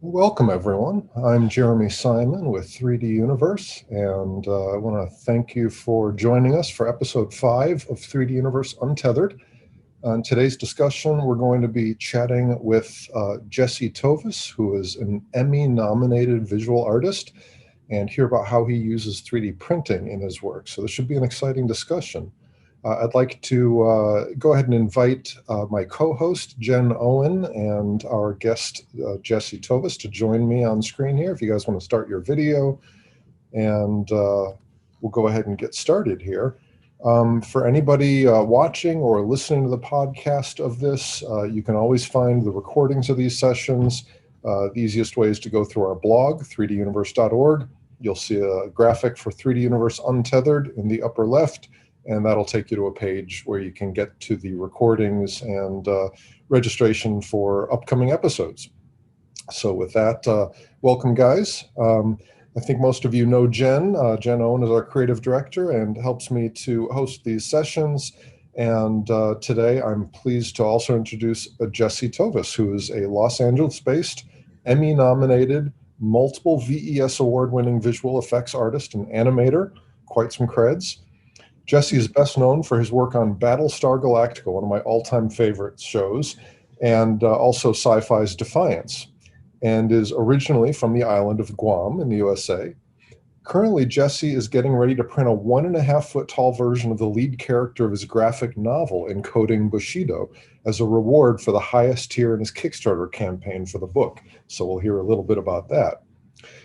Welcome, everyone. I'm Jeremy Simon with 3D Universe, and I want to thank you for joining us for episode 5 of 3D Universe Untethered. On today's discussion, we're going to be chatting with Jesse Toves, who is an Emmy-nominated visual artist, and hear about how he uses 3D printing in his work. So this should be an exciting discussion. I'd like to go ahead and invite my co-host, Jen Owen, and our guest, Jesse Toves, to join me on screen here. If you guys want to start your video, and we'll go ahead and get started here. For anybody watching or listening to the podcast of this, you can always find the recordings of these sessions. The easiest way is to go through our blog, 3duniverse.org. You'll see a graphic for 3D Universe Untethered in the upper left, and that'll take you to a page where you can get to the recordings and registration for upcoming episodes. So with that, welcome, guys. I think most of you know Jen. Jen Owen is our creative director and helps me to host these sessions. And today I'm pleased to also introduce Jesse Toves, who is a Los Angeles-based, Emmy-nominated, multiple VES award-winning visual effects artist and animator. Quite some creds. Jesse is best known for his work on Battlestar Galactica, one of my all-time favorite shows, and also Syfy's Defiance, and is originally from the island of Guam in the USA. Currently, Jesse is getting ready to print a 1.5-foot tall version of the lead character of his graphic novel, Encoding Bushido, as a reward for the highest tier in his Kickstarter campaign for the book. So we'll hear a little bit about that.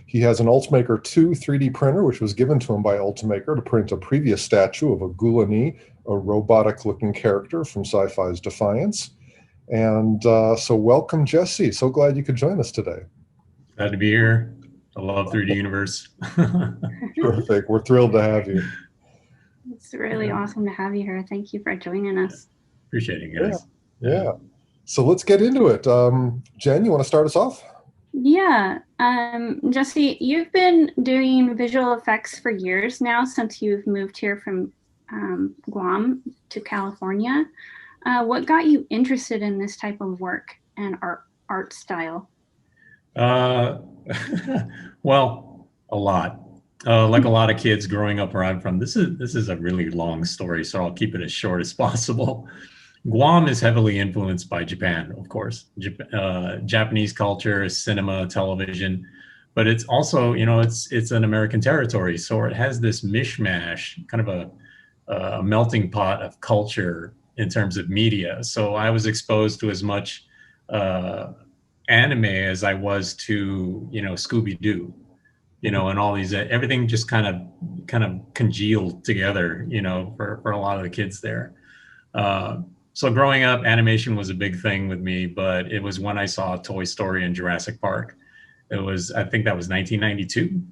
He has an Ultimaker 2 3D printer, which was given to him by Ultimaker to print a previous statue of a Gulani, a robotic-looking character from Syfy's Defiance. And so welcome, Jesse. So glad you could join us today. Glad to be here. I love 3D Universe. Terrific. We're thrilled to have you. It's really awesome to have you here. Thank you for joining us. Appreciate it, guys. Yeah. So let's get into it. Jen, you want to start us off? Yeah. Jesse, you've been doing visual effects for years now, since you've moved here from Guam to California. What got you interested in this type of work and art style? Well, a lot. Like a lot of kids growing up where I'm from. This is a really long story, so I'll keep it as short as possible. Guam is heavily influenced by Japan, of course. Japanese culture, cinema, television, but it's also, it's an American territory, so it has this mishmash, kind of a melting pot of culture in terms of media. So I was exposed to as much anime as I was to, Scooby-Doo, and all these, everything just kind of congealed together, for a lot of the kids there. So growing up, animation was a big thing with me, but it was when I saw Toy Story and Jurassic Park. I think that was 1992.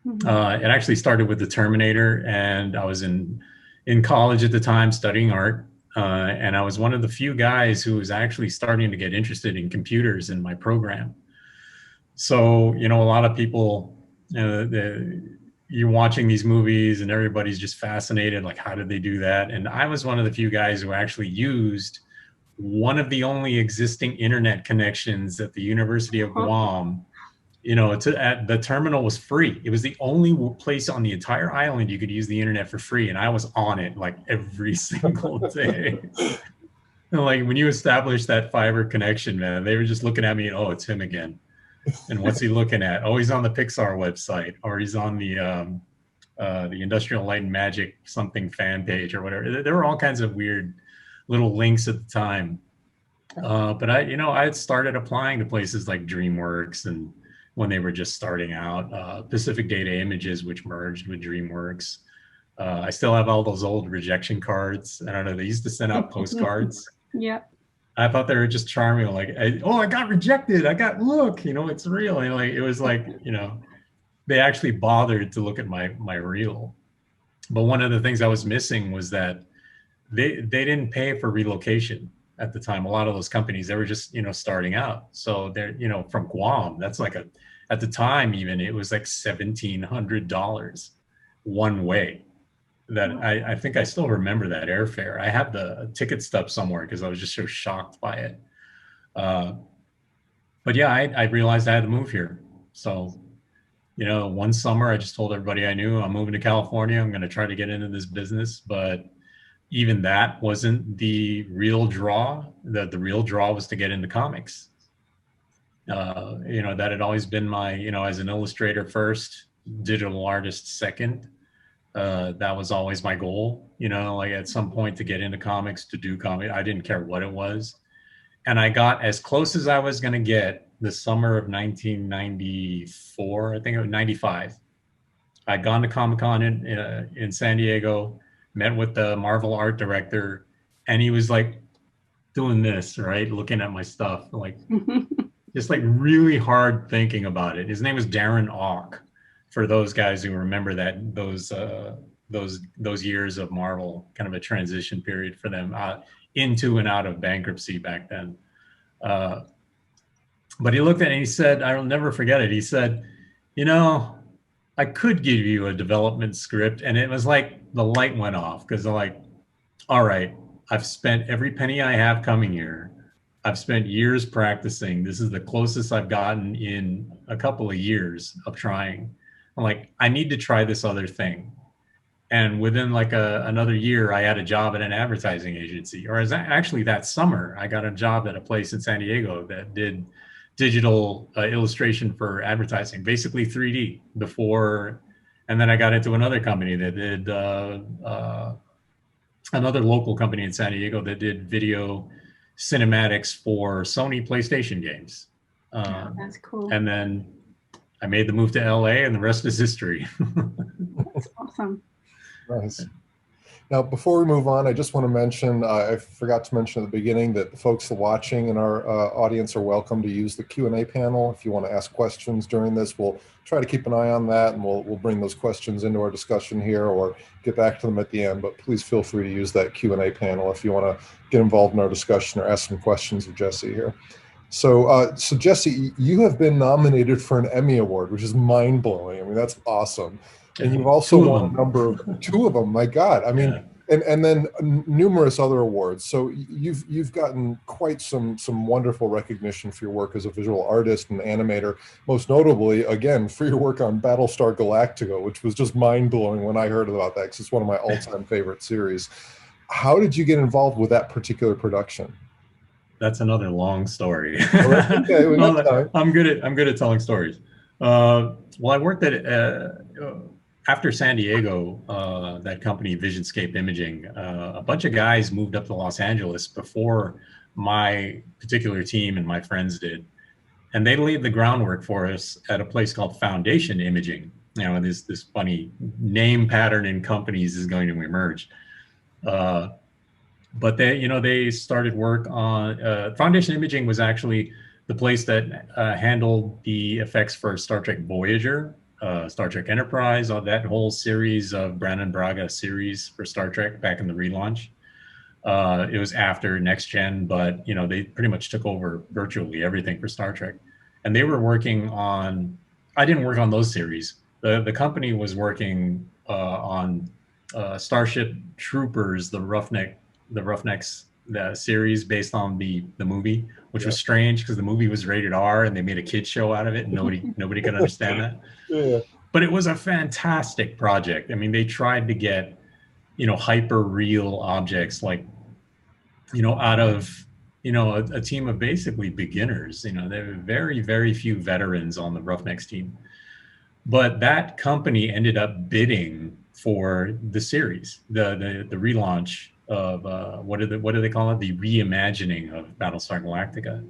Mm-hmm. It actually started with the Terminator, and I was in college at the time studying art. And I was one of the few guys who was actually starting to get interested in computers in my program. So, a lot of people, you're watching these movies and everybody's just fascinated, like, how did they do that? And I was one of the few guys who actually used one of the only existing internet connections at the University of Guam. The terminal was free. It was the only place on the entire island you could use the internet for free. And I was on it like every single day. And like when you establish that fiber connection, man, they were just looking at me and, oh, it's him again. And what's he looking at? Oh, he's on the Pixar website, or he's on the Industrial Light and Magic something fan page or whatever. There were all kinds of weird little links at the time. But I had started applying to places like DreamWorks, and when they were just starting out, Pacific Data Images, which merged with DreamWorks. I still have all those old rejection cards. I don't know, they used to send out postcards. Yeah. I thought they were just charming. Like, I got rejected. Look, it's real. And it was like, they actually bothered to look at my reel. But one of the things I was missing was that they didn't pay for relocation at the time. A lot of those companies, they were just, starting out. So they're, from Guam, that's like at the time, even it was like $1,700 one way. That I think I still remember that airfare. I have the ticket stub somewhere because I was just so shocked by it. But yeah, I realized I had to move here. So, one summer I just told everybody I knew I'm moving to California. I'm going to try to get into this business. But even that wasn't the real draw. The real draw was to get into comics. That had always been my, as an illustrator first, digital artist second. That was always my goal, like at some point to get into comics, to do comic. I didn't care what it was. And I got as close as I was going to get the summer of 1994, I think it was 95. I'd gone to Comic-Con in San Diego, met with the Marvel art director, and he was like doing this, right? Looking at my stuff, like just like really hard thinking about it. His name was Darren Auk, for those guys who remember that those years of Marvel, kind of a transition period for them into and out of bankruptcy back then. But he looked at it and he said, I'll never forget it. He said, I could give you a development script. And it was like the light went off, because they're like, all right, I've spent every penny I have coming here. I've spent years practicing. This is the closest I've gotten in a couple of years of trying. I'm like, I need to try this other thing. And within like another year, I had a job at an advertising agency. Or actually that summer, I got a job at a place in San Diego that did digital illustration for advertising, basically 3D before. And then I got into another company that did, another local company in San Diego that did video cinematics for Sony PlayStation games. That's cool. And then I made the move to LA, and the rest is history. That's awesome. Nice. Now, before we move on, I just want to mention, I forgot to mention at the beginning that the folks watching in our audience are welcome to use the Q&A panel. If you want to ask questions during this, we'll try to keep an eye on that, and we'll bring those questions into our discussion here or get back to them at the end. But please feel free to use that Q&A panel if you want to get involved in our discussion or ask some questions of Jesse here. So, so Jesse, you have been nominated for an Emmy Award, which is mind-blowing. I mean, that's awesome. And you've also won a number of, two of them, my God. I mean, yeah. and then numerous other awards. So you've gotten quite some wonderful recognition for your work as a visual artist and animator, most notably, again, for your work on Battlestar Galactica, which was just mind-blowing when I heard about that, because it's one of my all-time favorite series. How did you get involved with that particular production? That's another long story. Okay, I'm good at telling stories. Well, I worked at after San Diego, that company Visionscape Imaging. A bunch of guys moved up to Los Angeles before my particular team and my friends did, and they laid the groundwork for us at a place called Foundation Imaging. This funny name pattern in companies is going to emerge. But they started work on Foundation Imaging was actually the place that handled the effects for Star Trek Voyager, Star Trek Enterprise, all that whole series of Brannon Braga series for Star Trek back in the relaunch. It was after Next Gen, but they pretty much took over virtually everything for Star Trek. And they were working on, I didn't work on those series. The company was working on Starship Troopers, the Roughnecks, the series based on the movie, which was strange because the movie was rated R and they made a kids show out of it, and nobody could understand that. Yeah. But it was a fantastic project. I mean, they tried to get hyper real objects, like out of a team of basically beginners. There were very, very few veterans on the Roughnecks team, but that company ended up bidding for the series, the relaunch of what do they call it? The reimagining of Battlestar Galactica.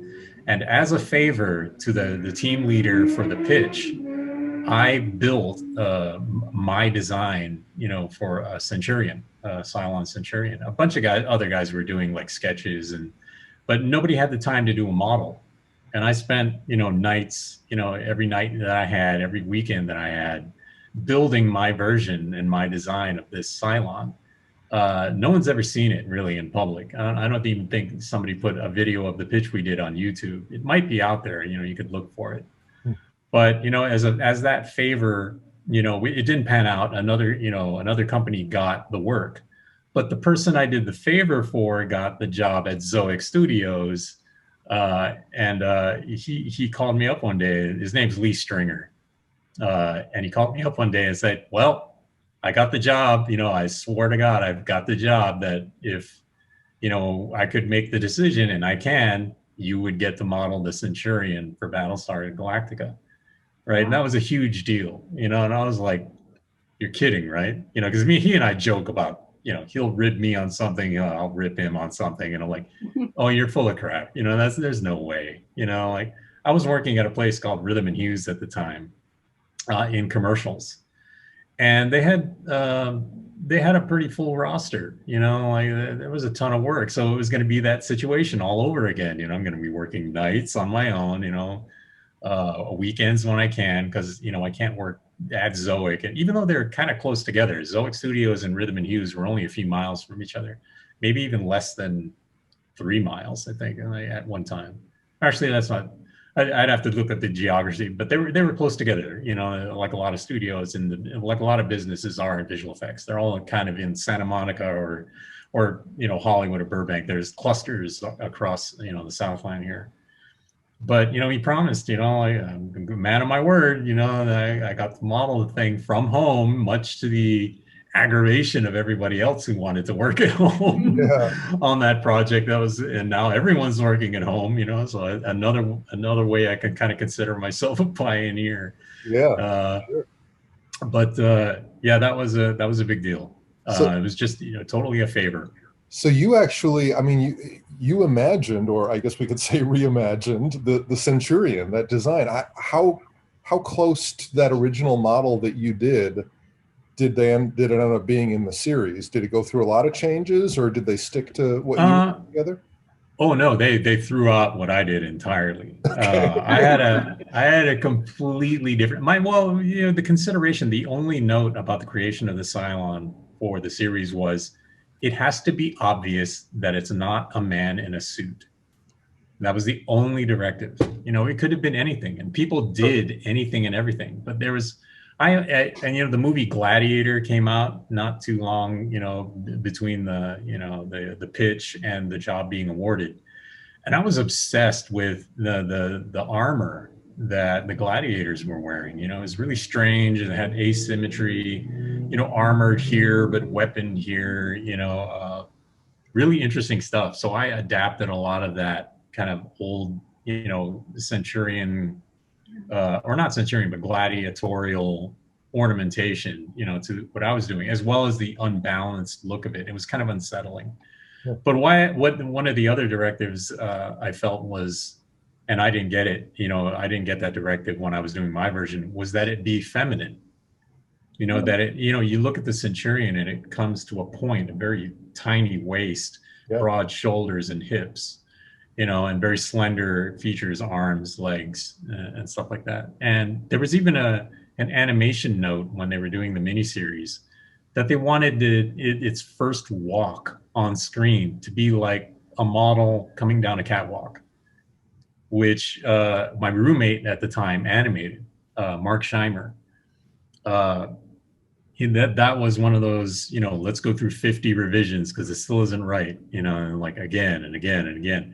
And as a favor to the team leader for the pitch, I built my design, for a Centurion, Cylon Centurion. A bunch of other guys were doing like sketches, but nobody had the time to do a model. And I spent, nights, every night that I had, every weekend that I had, building my version and my design of this Cylon. No one's ever seen it really in public. I don't even think somebody put a video of the pitch we did on YouTube. It might be out there, you could look for it. But, as that favor, it didn't pan out. Another company got the work, but the person I did the favor for got the job at Zoic Studios, He called me up one day. His name's Lee Stringer. And he called me up one day and said, well, I got the job. I swore to God, I've got the job that if, I could make the decision, and I can, you would get to model the Centurion for Battlestar and Galactica. Right. And that was a huge deal, and I was like, you're kidding, right? Because he and I joke about, he'll rib me on something, I'll rip him on something, and I'm like, oh, you're full of crap. There's no way. Like, I was working at a place called Rhythm and Hues at the time, in commercials, and they had a pretty full roster. Like, there was a ton of work, so it was going to be that situation all over again. I'm going to be working nights on my own, weekends when I can, because I can't work at Zoic, and even though they're kind of close together, Zoic Studios and Rhythm and Hues were only a few miles from each other, maybe even less than 3 miles, I think, at one time. Actually, that's not. I'd have to look at the geography, but they were close together. Like a lot of studios and like a lot of businesses are in visual effects. They're all kind of in Santa Monica or Hollywood or Burbank. There's clusters across the South Line here. But he promised, I'm a man of my word, I got to model the thing from home, much to the aggravation of everybody else who wanted to work at home on that project. And now everyone's working at home, so another way I can kind of consider myself a pioneer. Yeah. Sure. But that was a big deal. It was just totally a favor. So you actually, you imagined, or I guess we could say reimagined, the Centurion, that design. How close to that original model that you did it end up being in the series? Did it go through a lot of changes, or did they stick to what you put together? Oh no, they threw out what I did entirely. Okay. I had a completely different. The consideration, the only note about the creation of the Cylon for the series was, it has to be obvious that it's not a man in a suit. That was the only directive. It could have been anything, and people did anything and everything. But there was, the movie Gladiator came out not too long, between the pitch and the job being awarded, and I was obsessed with the armor that the gladiators were wearing. It was really strange, and it had asymmetry, armored here but weaponed here, really interesting stuff. So I adapted a lot of that kind of old, Centurion, or not Centurion, but gladiatorial ornamentation, to what I was doing, as well as the unbalanced look of it. It was kind of unsettling. Yeah. But one of the other directives I felt was, and I didn't get it, I didn't get that directive when I was doing my version, was that it be feminine. That it, you look at the Centurion and it comes to a point, a very tiny waist, broad shoulders and hips, and very slender features, arms, legs, and stuff like that. And there was even an animation note when they were doing the miniseries that they wanted its first walk on screen to be like a model coming down a catwalk, which my roommate at the time animated, Mark Scheimer. That was one of those, let's go through 50 revisions because it still isn't right, and like again and again and again.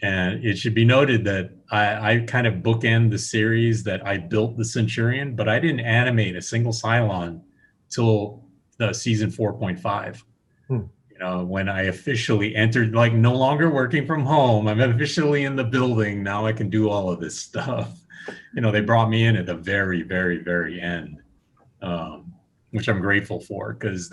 And it should be noted that I kind of bookend the series that I built the Centurion, but I didn't animate a single Cylon till the season 4.5. When I officially entered, like, no longer working from home, I'm officially in the building. Now I can do all of this stuff. They brought me in at the very, very, very end. Which I'm grateful for, because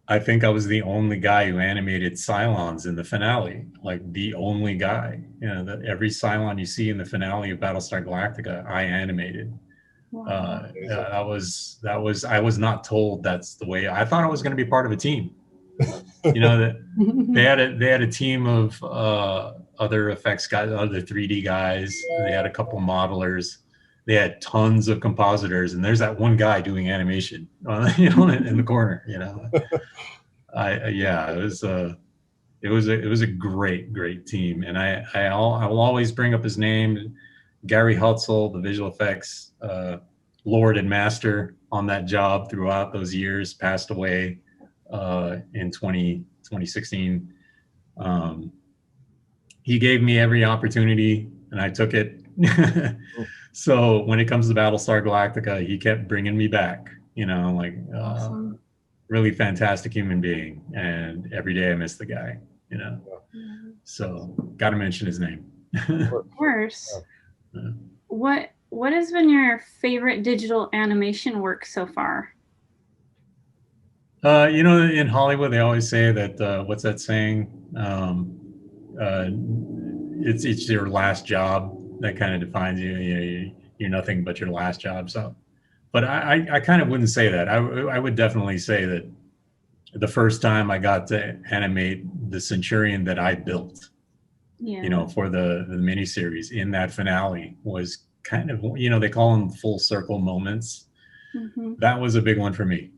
I think I was the only guy who animated Cylons in the finale, like the only guy. That every Cylon you see in the finale of Battlestar Galactica, I animated. Wow. I was not told that's the way. I thought I was going to be part of a team. That they had a team of other effects guys, other 3D guys. They had a couple modelers. They had tons of compositors, and there's that one guy doing animation, in the corner. It was a great team, and I will always bring up his name, Gary Hutzel, the visual effects lord and master on that job throughout those years, passed away in 2016. he gave me every opportunity and I took it. So when it comes to Battlestar Galactica, he kept bringing me back, like Awesome. really fantastic human being. And every day I miss the guy, so got to mention his name. Of course. Yeah. What has been your favorite digital animation work so far? In Hollywood, they always say that, what's that saying? It's your last job that kind of defines you. You're nothing but your last job. So, but I kind of wouldn't say that. I would definitely say that the first time I got to animate the Centurion that I built, for the miniseries in that finale was kind of, they call them full circle moments. Mm-hmm. That was a big one for me,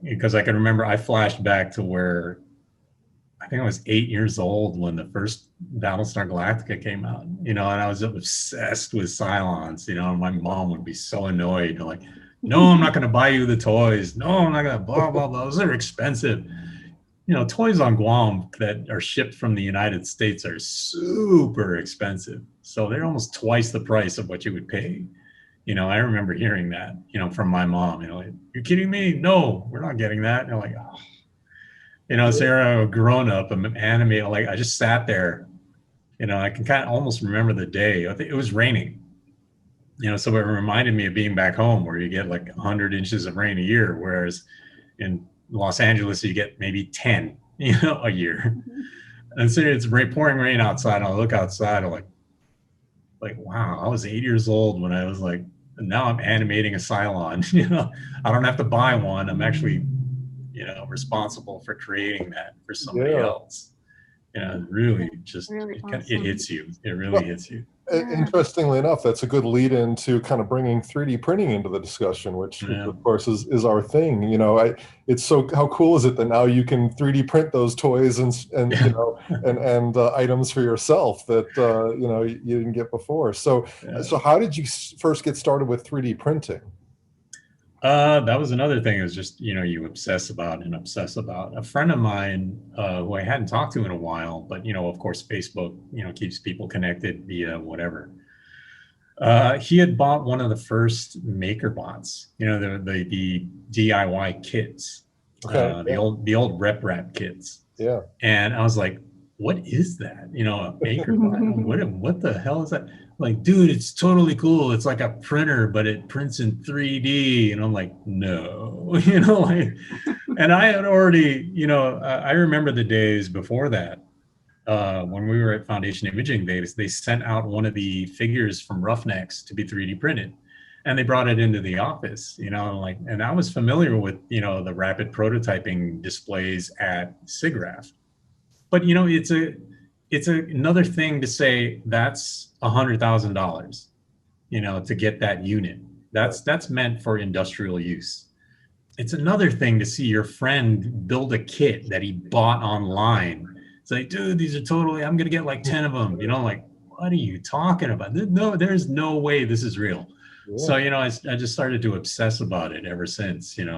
because I can remember I flashed back to where I think I was 8 years old when the first Battlestar Galactica came out, and I was obsessed with Cylons, and my mom would be so annoyed, like, no, I'm not going to buy you the toys. No, I'm not going to blah, blah, blah. Those are expensive. Toys on Guam that are shipped from the United States are super expensive. So they're almost twice the price of what you would pay. I remember hearing that, from my mom, like, you're kidding me? No, we're not getting that. And like, oh. Sarah, a grown up, I'm animated. Like, I just sat there, I can kind of almost remember the day. I think it was raining, so it reminded me of being back home where you get like 100 inches of rain a year, whereas in Los Angeles, you get maybe 10, a year. And so it's pouring rain outside. I look outside, I'm like, wow, I was 8 years old when I was like, now I'm animating a Cylon. I don't have to buy one. I'm actually, responsible for creating that for somebody else. Really just, really awesome. It hits you. It really hits you. Interestingly enough, that's a good lead into kind of bringing 3D printing into the discussion, which of course is our thing. It's so, how cool is it that now you can 3D print those toys and items for yourself that you didn't get before. So how did you first get started with 3D printing? That was another thing, is just, you obsess about. A friend of mine, who I hadn't talked to in a while, but, of course, Facebook, keeps people connected via whatever. He had bought one of the first Makerbots, the DIY kits, the old rep wrap kits. Yeah. And I was like, what is that? A Makerbot? What the hell is that? Like, dude, it's totally cool. It's like a printer, but it prints in 3D. And I'm like, no, and I had already, I remember the days before that, when we were at Foundation Imaging, they sent out one of the figures from Roughnecks to be 3D printed, and they brought it into the office, and I was familiar with, the rapid prototyping displays at SIGGRAPH, but, it's another thing to say that's $100,000, to get that unit. That's meant for industrial use. It's another thing to see your friend build a kit that he bought online. It's like, dude, these are totally, I'm going to get like 10 of them. Like, what are you talking about? No, there's no way this is real. Yeah. So, I just started to obsess about it ever since, and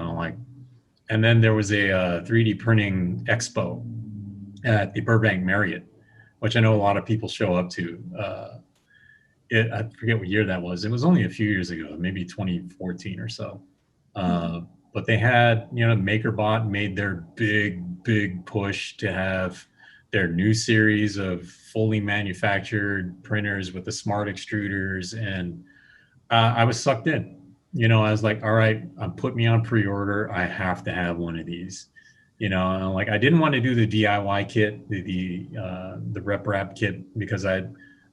then there was a 3D printing expo at the Burbank Marriott, which I know a lot of people show up to. I forget what year that was. It was only a few years ago, maybe 2014 or so. But they had, Makerbot made their big push to have their new series of fully manufactured printers with the smart extruders. And I was sucked in. I was like, all right, put me on pre-order. I have to have one of these. I didn't want to do the DIY kit, the rep wrap kit, because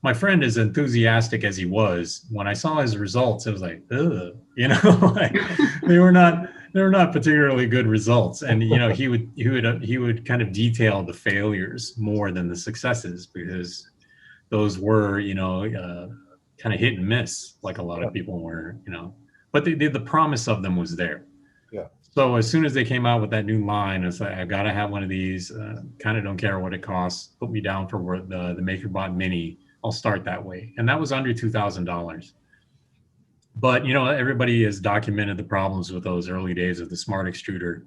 my friend, as enthusiastic as he was, when I saw his results, it was like, ugh, they were not particularly good results. And, he would kind of detail the failures more than the successes, because those were, kind of hit and miss, like a lot of people were, but the promise of them was there. Yeah. So as soon as they came out with that new line, it's like, I got to have one of these. Kind of don't care what it costs. Put me down for the Makerbot Mini. I'll start that way. And that was under $2,000. But, everybody has documented the problems with those early days of the smart extruder.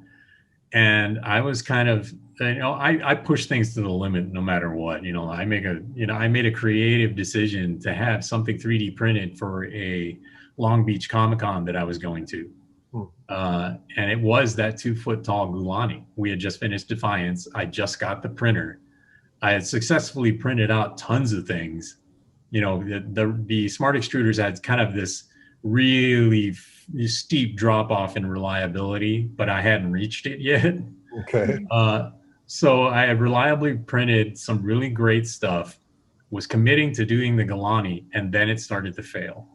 And I was kind of I push things to the limit no matter what. I made a creative decision to have something 3D printed for a Long Beach Comic-Con that I was going to. And it was that 2-foot tall Gulani. We had just finished Defiance. I just got the printer. I had successfully printed out tons of things. The Smart Extruders had kind of this really steep drop off in reliability, but I hadn't reached it yet. Okay. So I had reliably printed some really great stuff, was committing to doing the Galani, and then it started to fail.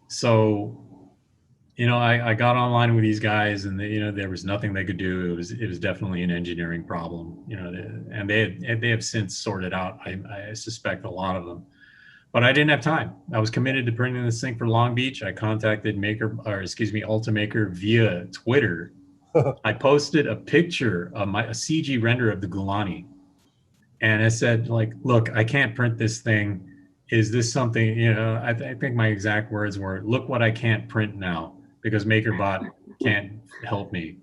So, I got online with these guys, and there was nothing they could do. It was definitely an engineering problem, and they have since sorted out, I suspect, a lot of them. But I didn't have time. I was committed to printing this thing for Long Beach. I contacted Ultimaker via Twitter. I posted a picture of a CG render of the Gulani. And I said, look, I can't print this thing. Is this something, I think my exact words were, look what I can't print now because Makerbot can't help me.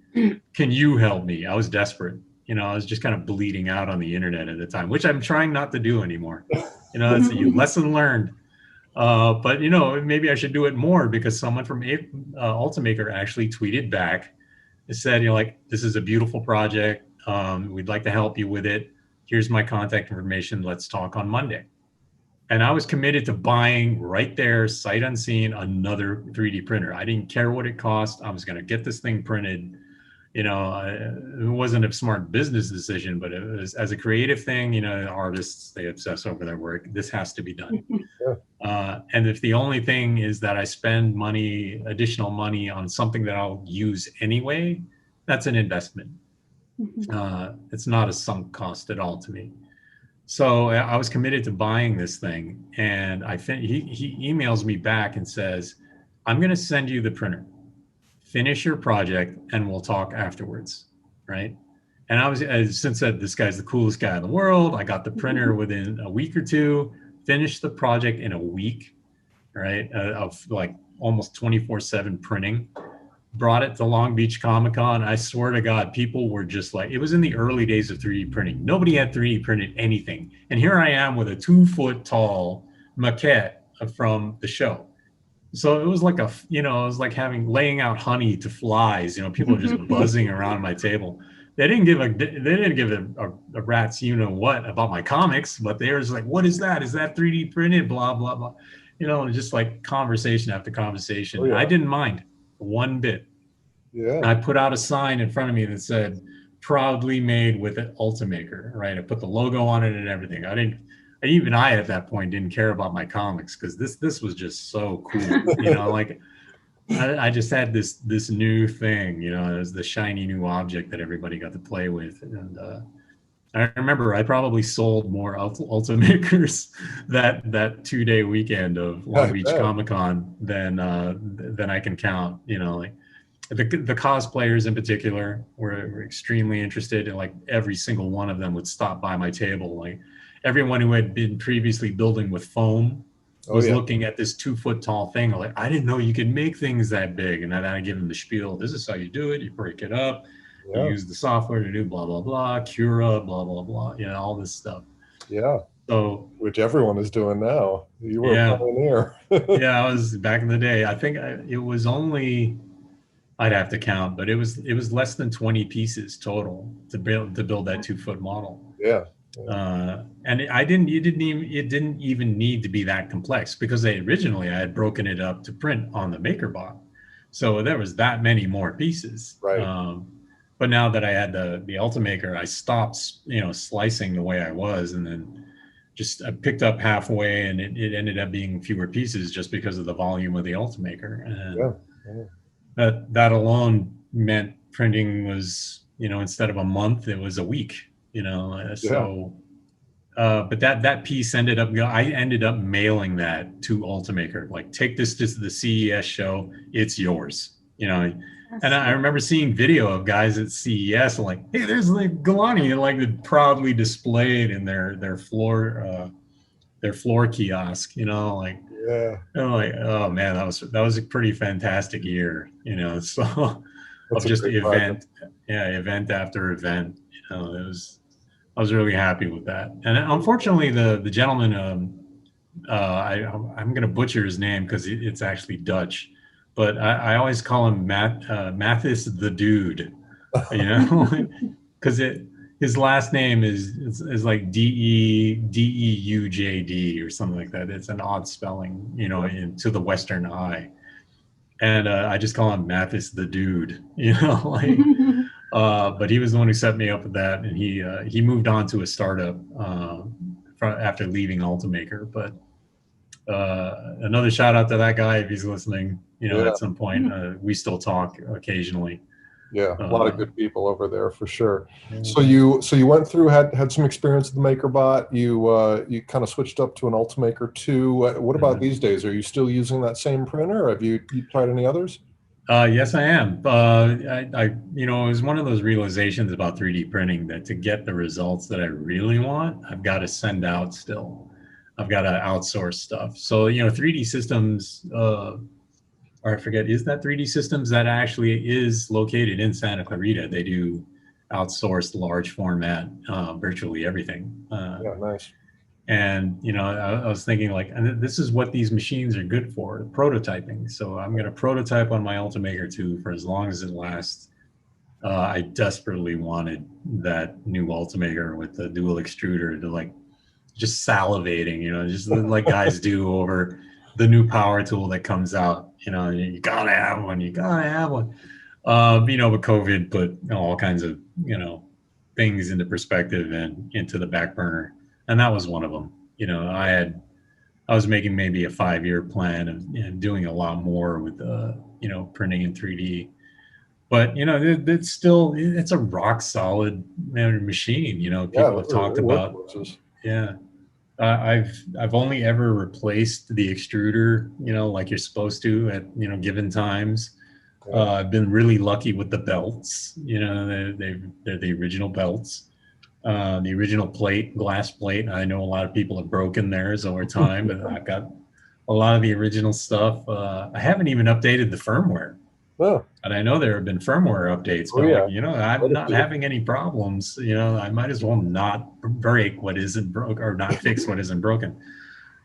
Can you help me? I was desperate. I was just kind of bleeding out on the internet at the time, which I'm trying not to do anymore. It's a lesson learned. But, maybe I should do it more because someone from Ultimaker actually tweeted back. It said, this is a beautiful project. We'd like to help you with it. Here's my contact information. Let's talk on Monday. And I was committed to buying right there, sight unseen, another 3D printer. I didn't care what it cost. I was going to get this thing printed. It wasn't a smart business decision, but it was as a creative thing. Artists, they obsess over their work. This has to be done. And if the only thing is that I spend additional money on something that I'll use anyway, that's an investment. It's not a sunk cost at all to me. So I was committed to buying this thing, and he emails me back and says, I'm going to send you the printer. Finish your project and we'll talk afterwards, right? And I since this guy's the coolest guy in the world, I got the printer within a week or two, finished the project in a week, right? Of almost 24/7 printing. Brought it to Long Beach Comic-Con. I swear to God, people were just it was in the early days of 3D printing. Nobody had 3D printed anything. And here I am with a 2-foot tall maquette from the show. So it was it was like laying out honey to flies. People are just buzzing around my table. They didn't give a rat's what about my comics, but they were just like, what is that? Is that 3D printed? Blah, blah, blah. Just conversation after conversation. Oh, yeah. I didn't mind one bit. Yeah. I put out a sign in front of me that said, proudly made with an Ultimaker, right? I put the logo on it and everything. I at that point didn't care about my comics because this was just so cool. I just had this new thing, it was the shiny new object that everybody got to play with. And I remember I probably sold more Ultimakers that 2-day weekend of Long Beach Comic-Con than I can count. The cosplayers in particular were extremely interested, and every single one of them would stop by my table. Everyone who had been previously building with foam was looking at this 2-foot tall thing. I didn't know you could make things that big. And then I give them the spiel. This is how you do it. You break it up. You use the software to do blah, blah, blah, Cura, blah, blah, blah, all this stuff. Yeah. So, which everyone is doing now. You were a pioneer. Yeah, I was back in the day. I think it was only, I'd have to count, but it was less than 20 pieces total to build that 2-foot model. Yeah. And it didn't even need to be that complex because originally I had broken it up to print on the Makerbot. So there was that many more pieces. Right. But now that I had the Ultimaker, I stopped, slicing the way I was, and then I picked up halfway, and it ended up being fewer pieces just because of the volume of the Ultimaker. And that alone meant printing was, instead of a month, it was a week. But that piece I ended up mailing that to Ultimaker. Take this to the CES show, it's yours. And I remember seeing video of guys at CES hey, there's the Galani, proudly displayed in their floor kiosk. Yeah. Oh man, that was a pretty fantastic year. So of just event after event. It was I was really happy with that. And unfortunately, the gentleman, I'm going to butcher his name because it's actually Dutch, but I always call him Mathis the Dude, you know, because his last name is like Deujd or something like that. It's an odd spelling, you know, to the Western eye. And I just call him Mathis the Dude, you know, like. But he was the one who set me up with that, and he moved on to a startup after leaving Ultimaker. But another shout out to that guy if he's listening. You know, at some point we still talk occasionally. Yeah, a lot of good people over there for sure. Yeah. So you went through, had some experience with the Makerbot. You kind of switched up to an Ultimaker 2. What about these days? Are you still using that same printer, or have you tried any others? Yes, I am. I you know, it was one of those realizations about 3D printing that to get the results that I really want, I've got to send out still. I've got to outsource stuff. So, you know, 3D Systems, or I forget, is that 3D Systems that actually is located in Santa Clarita? They do outsourced large format, virtually everything. Yeah, nice. And, you know, I was thinking like, and this is what these machines are good for, prototyping. So I'm going to prototype on my Ultimaker 2 for as long as it lasts. I desperately wanted that new Ultimaker with the dual extruder to like just salivating, you know, just like guys do over the new power tool that comes out. You know, you gotta have one, you gotta have one. You know, but COVID put all kinds of, you know, things into perspective and into the back burner. And that was one of them. You know, I was making maybe a 5-year plan of doing a lot more with, you know, printing in 3D. But, you know, it's a rock solid machine. You know, people have talked about, yeah. I've only ever replaced the extruder, you know, like you're supposed to at, you know, given times. I've been really lucky with the belts. You know, they're the original belts. The original glass plate. I know a lot of people have broken theirs over time, but I've got a lot of the original stuff. I haven't even updated the firmware. Oh. And I know there have been firmware updates, but like, you know, I'm not having any problems. You know, I might as well not break what isn't broke or not fix what isn't broken.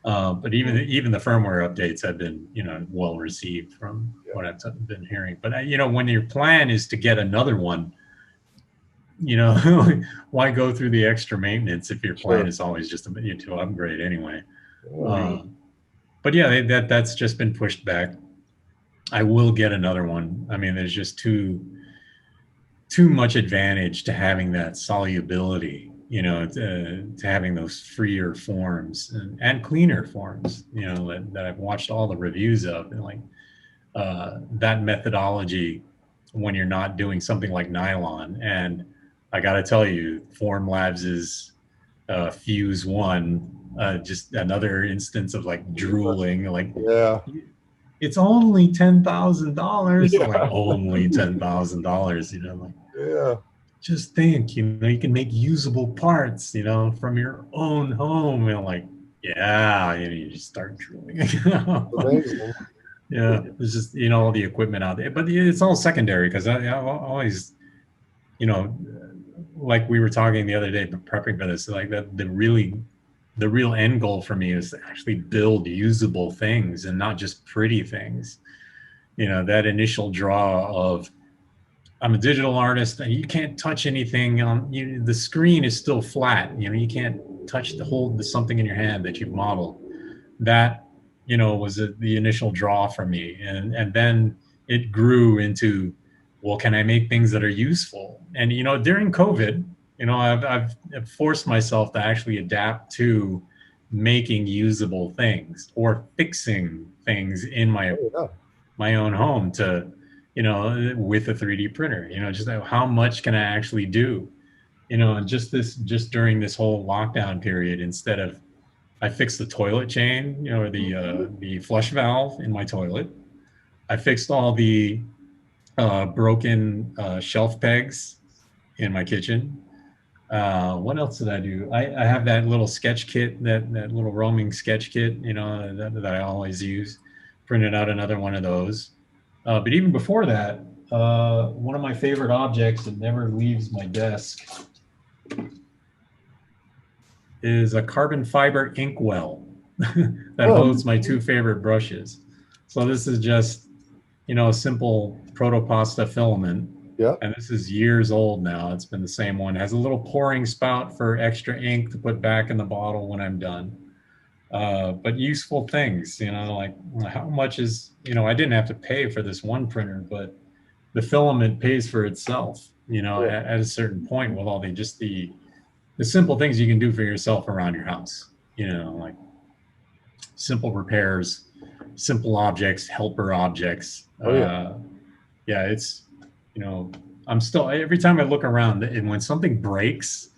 But even the firmware updates have been, you know, well received from what I've been hearing. But you know, when your plan is to get another one, you know, why go through the extra maintenance if your plan is always just to upgrade anyway? But yeah, that's just been pushed back. I will get another one. I mean, there's just too much advantage to having that solubility, you know, to having those freer forms and cleaner forms, you know, that I've watched all the reviews of, and like that methodology when you're not doing something like nylon. And I got to tell you, Formlabs' Fuse 1, just another instance of like drooling, like, it's only $10,000. Yeah. Like, only $10,000, you know, like, just think, you know, you can make usable parts, you know, from your own home. And like, yeah, you know, you just start drooling. Amazing. Yeah, it's just, you know, all the equipment out there, but it's all secondary because I always, you know, like we were talking the other day, prepping for this, like that the real end goal for me is to actually build usable things and not just pretty things. You know, that initial draw of, I'm a digital artist and you can't touch anything on the screen is still flat. You know, you can't touch hold something in your hand that you've modeled. That, you know, was the initial draw for me. And then it grew into, well, can I make things that are useful? And, you know, during COVID, you know, I've forced myself to actually adapt to making usable things or fixing things in my own home to, you know, with a 3D printer, you know, just how much can I actually do, you know, and just during this whole lockdown period, instead of, I fixed the toilet chain, you know, the flush valve in my toilet. I fixed all the broken shelf pegs in my kitchen. What else did I do? I have that little sketch kit, that little roaming sketch kit, you know, that I always use. Printed out another one of those. But even before that, one of my favorite objects that never leaves my desk is a carbon fiber inkwell that holds my two favorite brushes. So this is just, a simple protopasta filament. Yeah. And this is years old now. It's been the same one. It has a little pouring spout for extra ink to put back in the bottle when I'm done. But useful things, like how much is, I didn't have to pay for this one printer, but the filament pays for itself, at a certain point with all the simple things you can do for yourself around your house, like simple repairs, simple objects, helper objects. Yeah, it's, I'm still, every time I look around and when something breaks,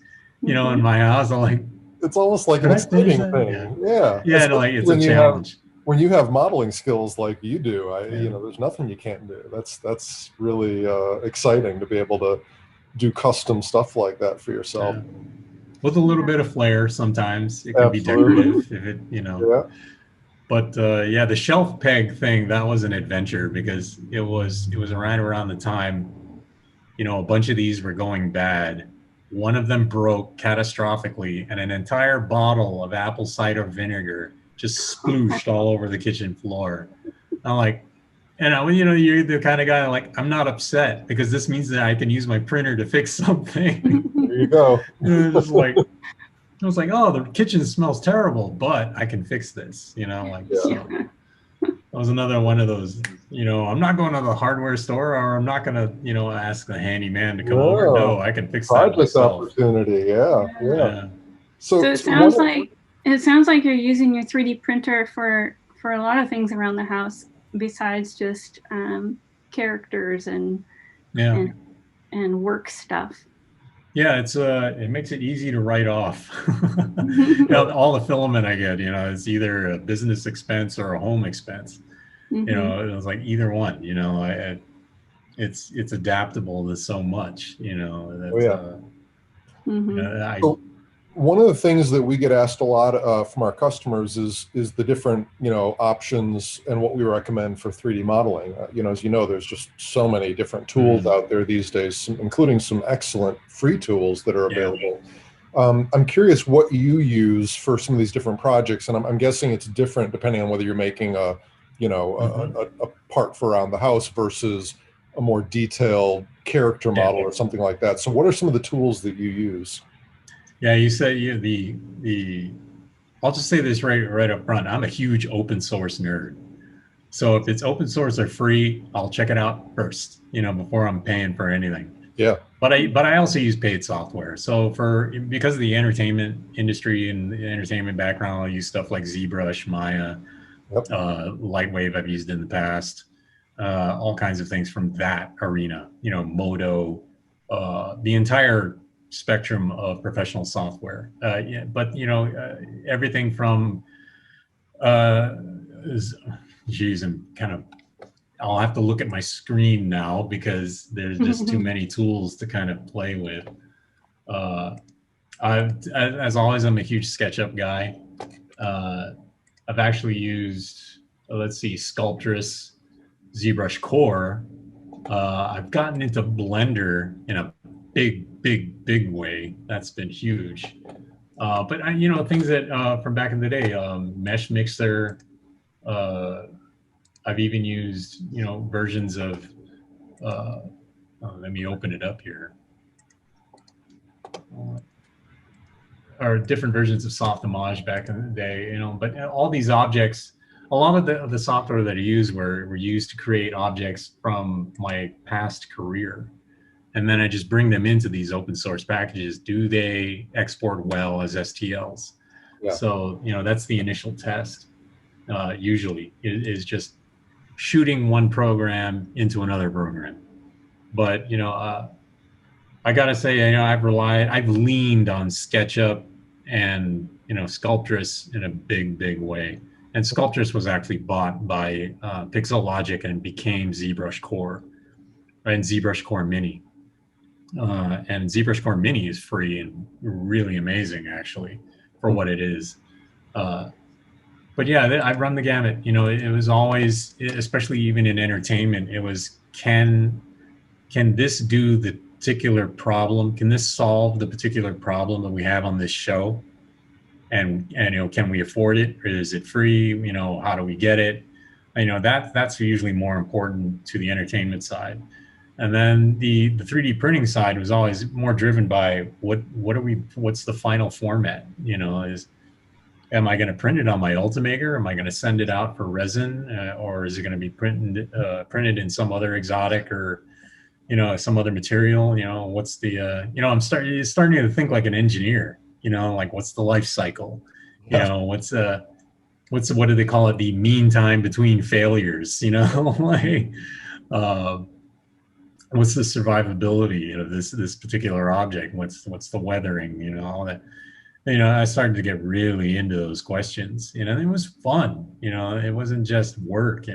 in my house, I'm like, it's almost like an exciting thing. Yeah. Like it's a challenge. When you have modeling skills like you do, there's nothing you can't do. That's really exciting to be able to do custom stuff like that for yourself. Yeah. With a little bit of flair, sometimes it can be decorative if it, Yeah. But the shelf peg thing, that was an adventure because it was right around the time, a bunch of these were going bad. One of them broke catastrophically, and an entire bottle of apple cider vinegar just splooshed all over the kitchen floor. I'm like, you're the kind of guy like, I'm not upset because this means that I can use my printer to fix something. There you go. I was like, oh, the kitchen smells terrible, but I can fix this, So that was another one of those, I'm not going to the hardware store, or I'm not going to, ask the handyman to come over. No, I can fix that myself. Opportunity. Yeah. So it sounds like you're using your 3D printer for a lot of things around the house besides just characters and work stuff. Yeah, it makes it easy to write off. All the filament I get, it's either a business expense or a home expense. It was like either one. It's adaptable to so much. So one of the things that we get asked a lot from our customers is the different options and what we recommend for 3D modeling. As you know, there's just so many different tools out there these days, including some excellent free tools that are available. I'm curious what you use for some of these different projects, and I'm guessing it's different depending on whether you're making a part for around the house versus a more detailed character model or something like that. So what are some of the tools that you use? Yeah, you said I'll just say this right up front. I'm a huge open source nerd. So if it's open source or free, I'll check it out first, before I'm paying for anything. Yeah. But I also use paid software. So because of the entertainment industry and the entertainment background, I'll use stuff like ZBrush, Maya, Lightwave I've used in the past, all kinds of things from that arena, Modo, the entire spectrum of professional software. But everything from I'll have to look at my screen now because there's just too many tools to kind of play with. As always, I'm a huge SketchUp guy. I've actually used, Sculptress, ZBrush Core. I've gotten into Blender in a big way. That's been huge. But things that from back in the day, Mesh Mixer. I've even used versions of. Let me open it up here. Or different versions of Softimage back in the day, But all these objects, a lot of the software that I use were used to create objects from my past career. And then I just bring them into these open source packages. Do they export well as STLs? Yeah. So, that's the initial test, usually, is just shooting one program into another program. But, I got to say, I've leaned on SketchUp and, Sculptress in a big way. And Sculptress was actually bought by Pixelogic and became ZBrush Core and ZBrush Core Mini. And ZBrush Core Mini is free and really amazing, actually, for what it is. But yeah, I run the gamut. It was always, especially even in entertainment, it was can this do the particular problem? Can this solve the particular problem that we have on this show? and can we afford it, or is it free? How do we get it? That's usually more important to the entertainment side. And then the 3D printing side was always more driven by what's the final format? Am I going to print it on my Ultimaker? Am I going to send it out for resin, or is it going to be printed in some other exotic or some other material? What's the I'm starting to think like an engineer. Like what's the life cycle? What do they call it? The mean time between failures. Like what's the survivability of this particular object? What's the weathering? All that. I started to get really into those questions. It was fun. It wasn't just work.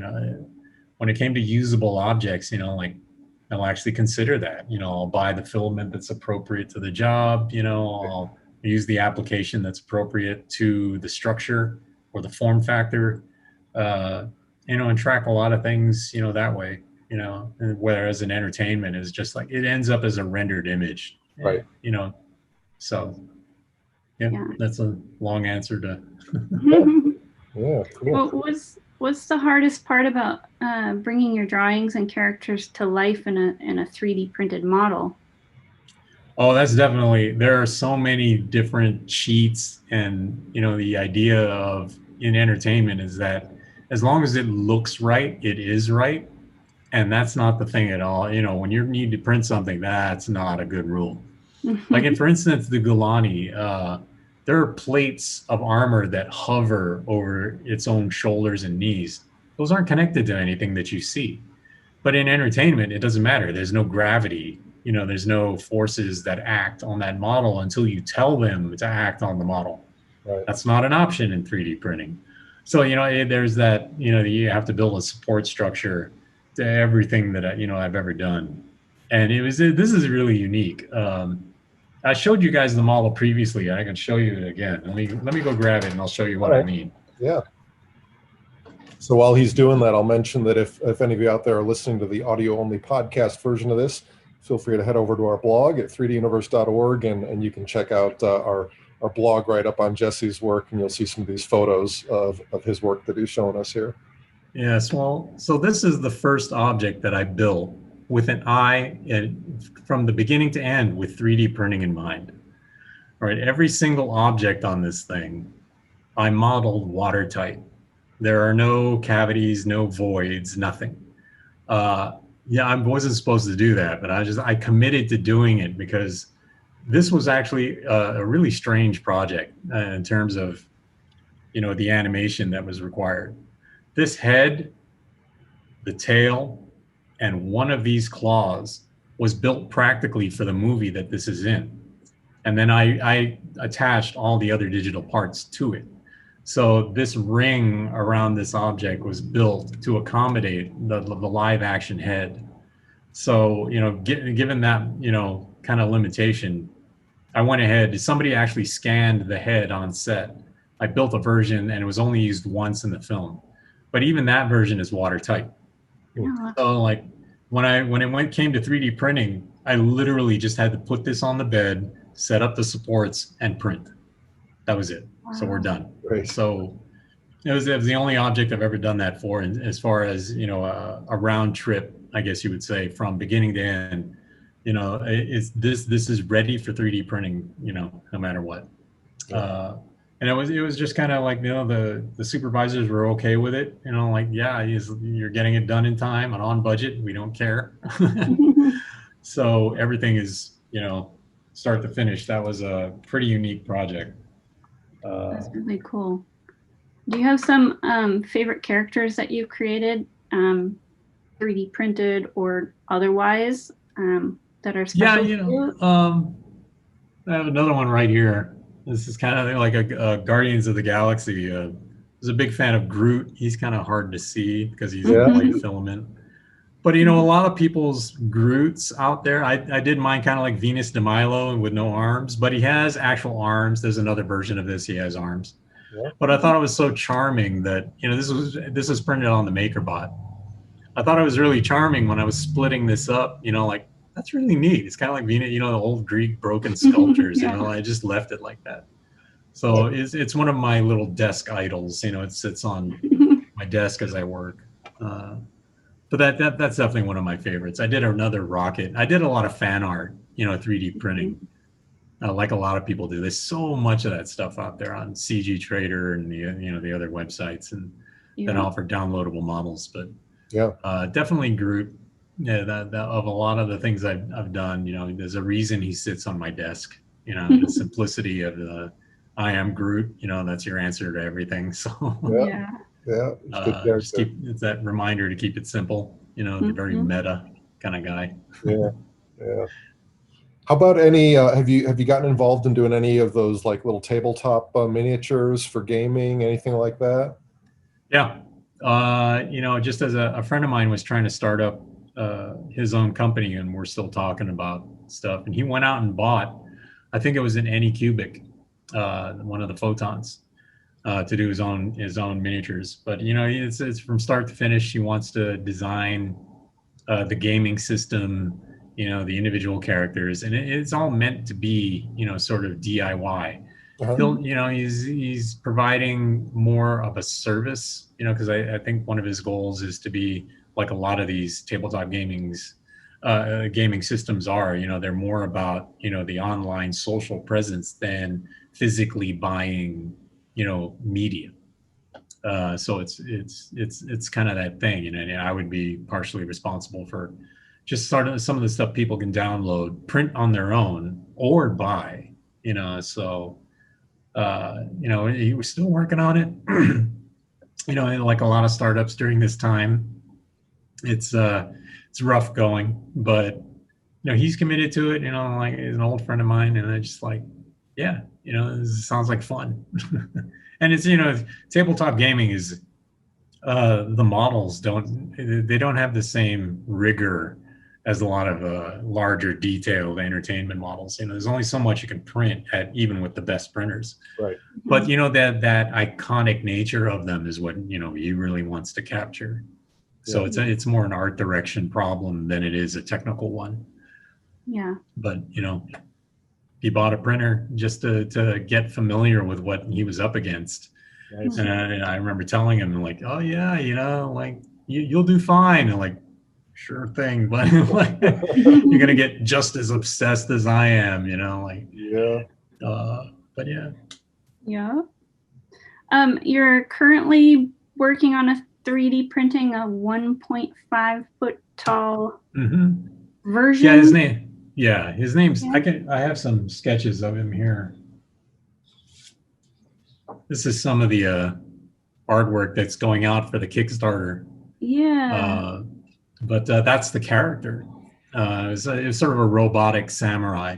When it came to usable objects, like I'll actually consider that. I'll buy the filament that's appropriate to the job. I'll use the application that's appropriate to the structure or the form factor. And track a lot of things. That way. Whereas an entertainment is just like it ends up as a rendered image. Right. So. Yeah, that's a long answer to. Yeah, cool. What's the hardest part about bringing your drawings and characters to life in a 3D printed model? Oh, that's definitely. There are so many different sheets, and the idea of in entertainment is that as long as it looks right, it is right, and that's not the thing at all. When you need to print something, that's not a good rule. Like, for instance, the Gulani, there are plates of armor that hover over its own shoulders and knees. Those aren't connected to anything that you see. But in entertainment, it doesn't matter. There's no gravity. There's no forces that act on that model until you tell them to act on the model. Right. That's not an option in 3D printing. So, there's that, you have to build a support structure to everything that, I've ever done. And this is really unique. I showed you guys the model previously. I can show you it again. Let me go grab it and I'll show you what I mean. Yeah. So while he's doing that, I'll mention that if any of you out there are listening to the audio-only podcast version of this, feel free to head over to our blog at 3duniverse.org and you can check out our blog right up on Jesse's work, and you'll see some of these photos of his work that he's showing us here. Yes, well, so this is the first object that I built with an eye from the beginning to end with 3D printing in mind. All right, every single object on this thing, I modeled watertight. There are no cavities, no voids, nothing. Yeah, I wasn't supposed to do that, but I committed to doing it because this was actually a really strange project in terms of, the animation that was required. This head, the tail, and one of these claws was built practically for the movie that this is in. And then I attached all the other digital parts to it. So this ring around this object was built to accommodate the live action head. So, given that, kind of limitation, I went ahead, somebody actually scanned the head on set. I built a version and it was only used once in the film. But even that version is watertight. Yeah. So like when it came to 3D printing, I literally just had to put this on the bed, set up the supports, and print. That was it. Wow. So we're done. Great. So it was the only object I've ever done that for. And as far as, a round trip, I guess you would say, from beginning to end, this is ready for 3D printing, no matter what. Yeah. And it was just kind of like, the supervisors were okay with it. Like, yeah, you're getting it done in time and on budget. We don't care. So everything is, start to finish. That was a pretty unique project. That's really cool. Do you have some favorite characters that you've created, 3D printed or otherwise, that are special? Yeah, I have another one right here. This is kind of like a Guardians of the Galaxy. I was a big fan of Groot. He's kind of hard to see because he's a white filament. But, a lot of people's Groots out there, I did mine kind of like Venus de Milo with no arms, but he has actual arms. There's another version of this. He has arms. Yeah. But I thought it was so charming that, this was printed on the Makerbot. I thought it was really charming when I was splitting this up, like, that's really neat. It's kind of like Venus, the old Greek broken sculptures, Yeah. I just left it like that. So it's one of my little desk idols. It sits on my desk as I work. But that's definitely one of my favorites. I did another rocket. I did a lot of fan art, 3D printing, like a lot of people do. There's so much of that stuff out there on CG Trader and the other websites that offer downloadable models. But definitely Groot. Yeah, that of a lot of the things I've done, there's a reason he sits on my desk. The simplicity of the I am Groot. That's your answer to everything. So it's it's that reminder to keep it simple. The very meta kind of guy. Yeah. How about any? Have you gotten involved in doing any of those like little tabletop miniatures for gaming? Anything like that? Yeah. Just as a friend of mine was trying to start up his own company, and we're still talking about stuff, and he went out and bought, I think it was an Anycubic, one of the photons, to do his own miniatures. But it's from start to finish. He wants to design the gaming system, the individual characters, and it's all meant to be sort of DIY. He's providing more of a service, because I think one of his goals is to be like a lot of these tabletop gaming systems are. They're more about the online social presence than physically buying media. So it's kind of that thing, and I would be partially responsible for just starting some of the stuff people can download, print on their own, or buy. So he was still working on it. And like a lot of startups during this time, it's rough going, but he's committed to it. Like he's an old friend of mine, and I just like, this sounds like fun. And it's tabletop gaming is the models don't have the same rigor as a lot of larger detailed entertainment models. There's only so much you can print at, even with the best printers. Right. But that iconic nature of them is what he really wants to capture. So it's more an art direction problem than it is a technical one. Yeah. But he bought a printer just to get familiar with what he was up against. Nice. And I remember telling him like, oh yeah, like you'll do fine. And like, sure thing, but like, you're gonna get just as obsessed as I am, but yeah. You're currently working on a 3D printing a 1.5 foot tall version. His name's I have some sketches of him here. This is some of the artwork that's going out for the Kickstarter. But that's the character. It was sort of a robotic samurai.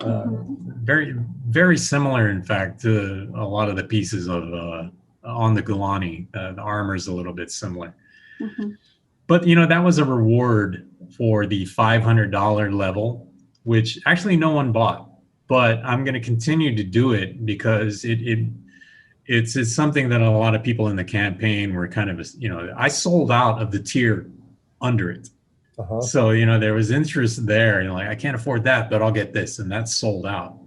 Very, very similar, in fact, to a lot of the pieces of on the Gulani. The armor's a little bit similar. But, that was a reward for the $500 level, which actually no one bought. But I'm going to continue to do it because it's something that a lot of people in the campaign were kind of, I sold out of the tier under it. So, there was interest there. Like, I can't afford that, but I'll get this. And that's sold out.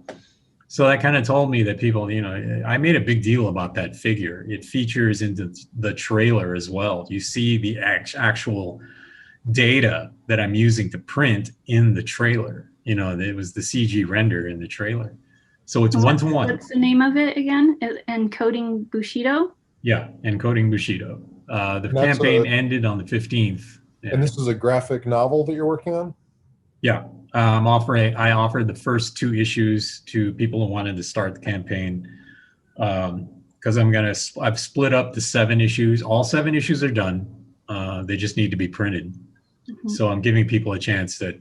So that kind of told me that people, I made a big deal about that figure. It features into the trailer as well. You see the actual data that I'm using to print in the trailer. It was the CG render in the trailer. So it's one-to-one. What's the name of it again? Encoding Bushido? Yeah, Encoding Bushido. The campaign ended on the 15th. Yeah. And this is a graphic novel that you're working on? Yeah. I offered the first 2 issues to people who wanted to start the campaign. Because I've split up the 7 issues. All 7 issues are done. They just need to be printed. So I'm giving people a chance that,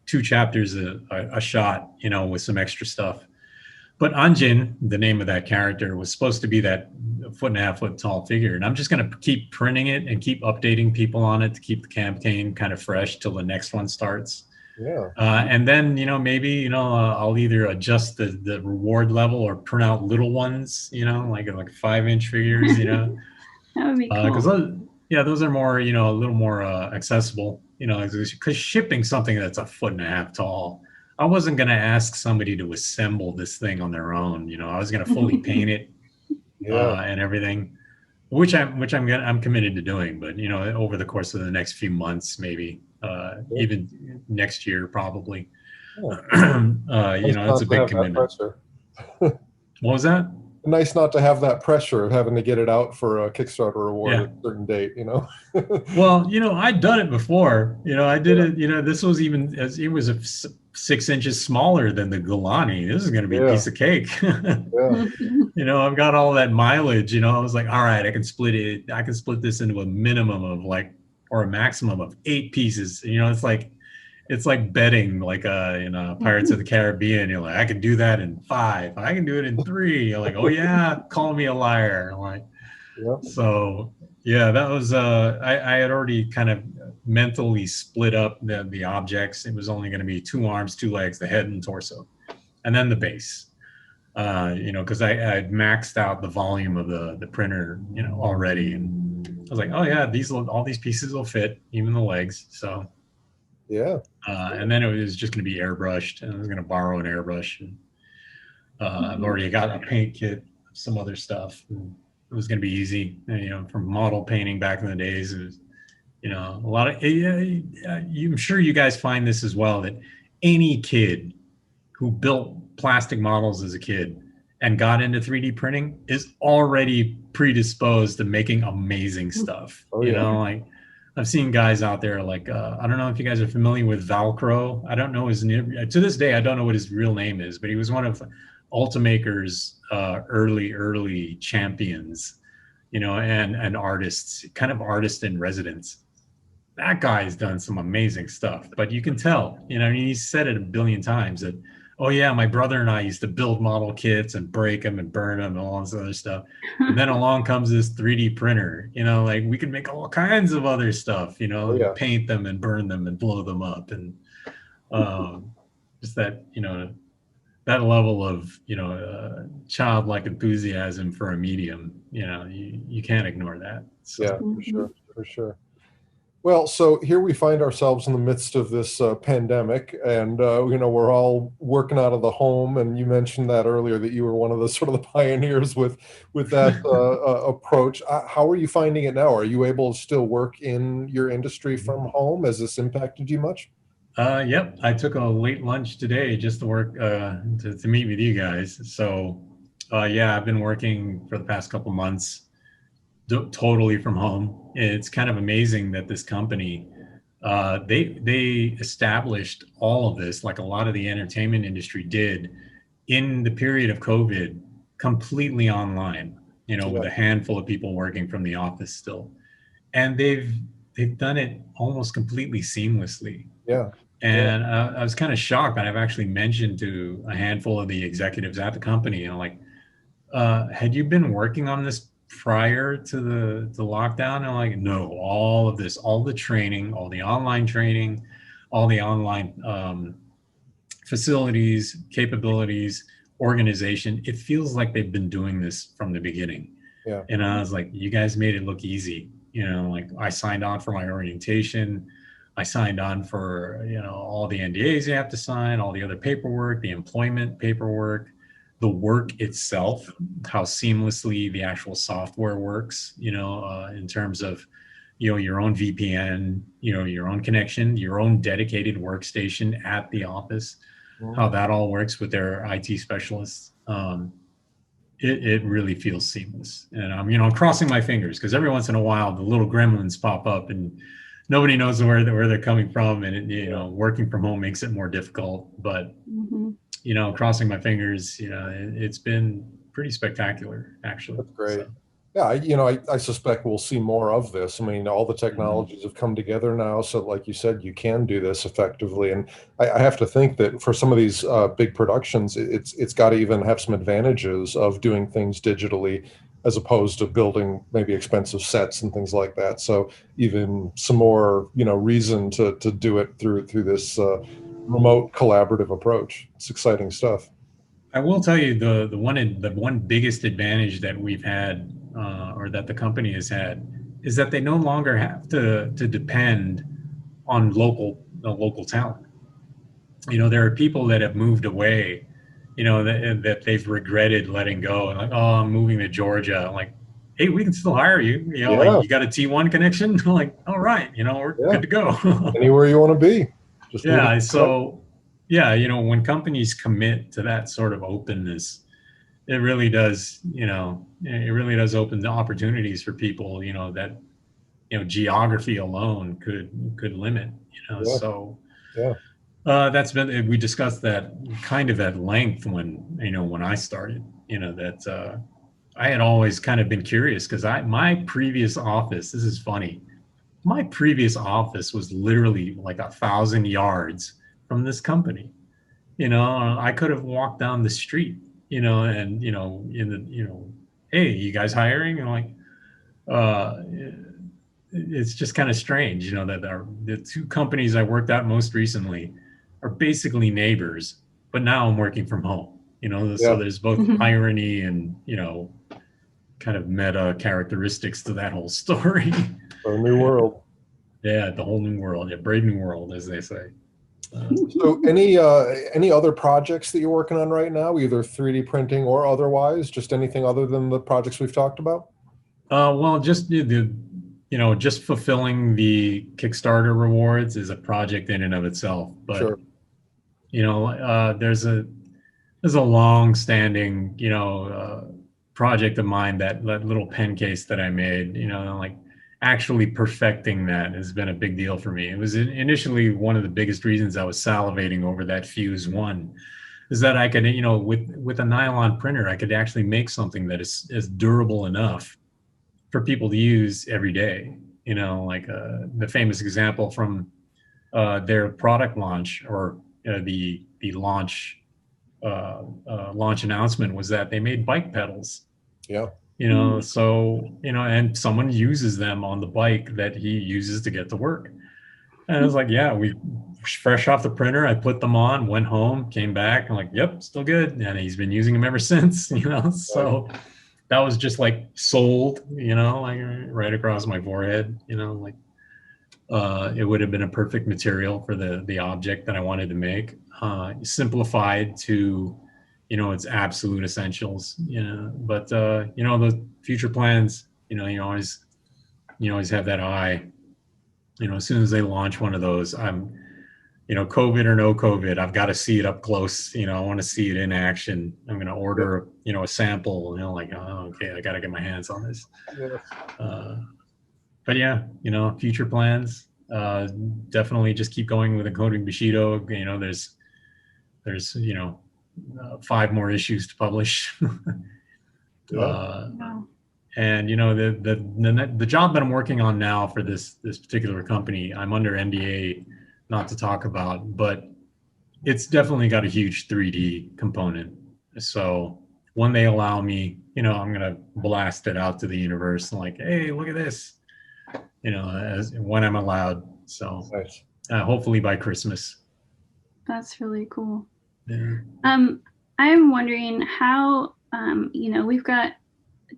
2 chapters a shot, with some extra stuff. But Anjin, the name of that character, was supposed to be that 1.5 foot tall figure. And I'm just going to keep printing it and keep updating people on it to keep the campaign kind of fresh till the next one starts. Yeah. And then, maybe, I'll either adjust the reward level or print out little ones, like 5-inch figures, That would be cool. Because those are more, a little more accessible, because shipping something that's 1.5 foot tall I wasn't going to ask somebody to assemble this thing on their own. You know, I was going to fully paint it and everything, which I'm committed to doing. But you know, over the course of the next few months, maybe even next year, probably. You know, it's a big commitment. What was that? Nice not to have that pressure of having to get it out for a Kickstarter award at a certain date, you know. Well, you know, I'd done it before. You know, I did it. You know, this was it was 6 inches smaller than the Galani. This is going to be a piece of cake. You know, I've got all that mileage. You know, I was like, all right, I can split it. I can split this into a minimum of or a maximum of 8 pieces. You know, it's like betting, like you know, Pirates of the Caribbean. You're like, I can do that in 5. I can do it in 3. You're like, oh yeah, call me a liar. I'm like, so yeah, that was I had already kind of mentally split up the objects. It was only going to be 2 arms, 2 legs, the head and torso, and then the base. You know, because I had maxed out the volume of the printer, you know, already, and I was like, oh yeah, all these pieces will fit, even the legs. So and then it was just going to be airbrushed, and I was going to borrow an airbrush. And I've already got a paint kit, some other stuff. And it was going to be easy, and, you know, from model painting back in the days. It was, you know, a lot of. I'm sure you guys find this as well, that any kid who built plastic models as a kid and got into 3D printing is already predisposed to making amazing stuff. You know, like I've seen guys out there like, I don't know if you guys are familiar with Valcro. I don't know his name. To this day, I don't know what his real name is, but he was one of Ultimaker's early champions, you know, and artists, kind of artist in residence. That guy's done some amazing stuff, but you can tell, you know, he's said it a billion times that, oh yeah, my brother and I used to build model kits and break them and burn them and all this other stuff. And then along comes this 3D printer, you know, like we can make all kinds of other stuff, you know, paint them and burn them and blow them up. And just that, you know, that level of, you know, childlike enthusiasm for a medium, you know, you can't ignore that. So. Yeah, for sure. Well, so here we find ourselves in the midst of this pandemic, and you know, we're all working out of the home. And you mentioned that earlier, that you were one of the sort of the pioneers with that approach. How are you finding it now? Are you able to still work in your industry from home? Has this impacted you much? Yep, I took a late lunch today just to work to meet with you guys. So yeah, I've been working for the past couple months totally from home. It's kind of amazing that this company, they established all of this, like a lot of the entertainment industry did, in the period of COVID, completely online, you know, with a handful of people working from the office still. And they've done it almost completely seamlessly. And I was kind of shocked that I've actually mentioned to a handful of the executives at the company, you know, like, had you been working on this prior to the lockdown? And I'm like, no, all of this, all the training, all the online training, all the online facilities, capabilities, organization, it feels like they've been doing this from the beginning. And I was like, you guys made it look easy. You know, like I signed on for my orientation. I signed on for, you know, all the NDAs you have to sign, all the other paperwork, the employment paperwork, the work itself, how seamlessly the actual software works, you know, in terms of, you know, your own VPN, you know, your own connection, your own dedicated workstation at the office, how that all works with their IT specialists. It really feels seamless. And I'm, you know, I'm crossing my fingers because every once in a while the little gremlins pop up and nobody knows where they're coming from. And, it, you know, working from home makes it more difficult, but you know, crossing my fingers, you know, it's been pretty spectacular, actually. That's great. So. Yeah, you know, I suspect we'll see more of this. I mean, all the technologies have come together now. So like you said, you can do this effectively. And I have to think that for some of these big productions, it's got to even have some advantages of doing things digitally as opposed to building maybe expensive sets and things like that. So even some more, you know, reason to do it through this remote collaborative approach. It's exciting stuff. I will tell you the one biggest advantage that we've had, or that the company has had, is that they no longer have to depend on local talent. there are people that have moved away, that they've regretted letting go, and like, oh, I'm moving to Georgia. I'm like, hey, we can still hire you. Like, Yeah. you got a T1 connection? I'm like, all right, we're Yeah. good to go. Anywhere you want to be. Just need Yeah. to- So, yeah, when companies commit to that sort of openness, it really does, it really does open the opportunities for people, that, geography alone could limit, Yeah. so. Yeah. We discussed that kind of at length when I started, that I had always kind of been curious because my previous office, this is funny, my previous office was literally like 1,000 yards from this company. I could have walked down the street, and, hey, you guys hiring? And like, uh, it's just kind of strange, that the two companies I worked at most recently are basically neighbors, but now I'm working from home, so there's both irony and, kind of meta characteristics to that whole story. A new world. Yeah, the whole new world. Yeah, brave new world, as they say. So any other projects that you're working on right now, either 3D printing or otherwise, just anything other than the projects we've talked about? Well, just just fulfilling the Kickstarter rewards is a project in and of itself. But, Sure. There's a long-standing, project of mine, that little pen case that I made, like actually perfecting that has been a big deal for me. It was initially one of the biggest reasons I was salivating over that Fuse 1, is that I could, with a nylon printer, I could actually make something that is durable enough for people to use every day. Like the famous example from their product launch, or the launch announcement, was that they made bike pedals. Yeah. So, and someone uses them on the bike that he uses to get to work. And I was like, yeah, we fresh off the printer, I put them on, went home, came back, I'm like, yep, still good. And he's been using them ever since, so that was just like sold, like right across my forehead, like it would have been a perfect material for the object that I wanted to make, simplified to, its absolute essentials, but the future plans, you always have that eye, as soon as they launch one of those, I'm, COVID or no COVID, I've got to see it up close. I want to see it in action. I'm going to order, a sample, like, oh, okay, I got to get my hands on this. Yeah. But yeah, future plans, definitely just keep going with Encoding Bushido. There's 5 more issues to publish. Yeah. And the job that I'm working on now for this particular company, I'm under NDA not to talk about, but it's definitely got a huge 3D component. So when they allow me, I'm gonna blast it out to the universe, like, hey, look at this, when I'm allowed. So Nice. Hopefully by Christmas. That's really cool. Yeah. I'm wondering how, we've got